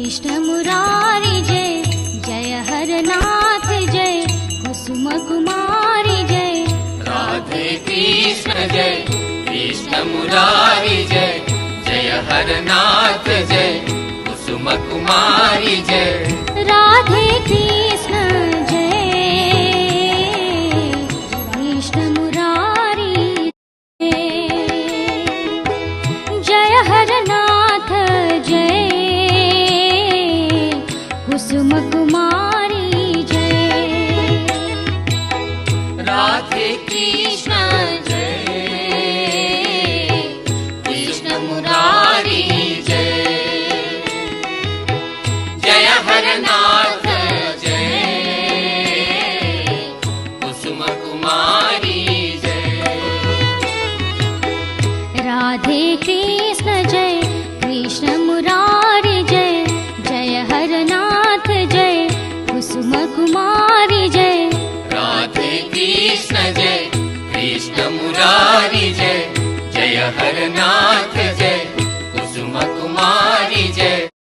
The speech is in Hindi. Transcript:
कृष्ण मुरारी जय, जय हरनाथ जय, कुसुम कुमारी जय। राधे कृष्ण जय, कृष्ण मुरारी जय, जय हरनाथ जय, कुसुम कुमारी जय। राधे कृष्ण जय, कृष्ण मुरारी जय, जय हरनाथ जय, कुसुम कुमारी जय। राधे कृष्ण जय, कृष्ण मुरारी जय, जय हरनाथ जय, कुसुम कुमारी जय। राधे कृष्ण जय, कृष्ण मुरारी जय, जय हरनाथ जय, कुसुम कुमारी जय। राधे कृष्ण जय, कृष्ण मुरारी जय, जय हरनाथ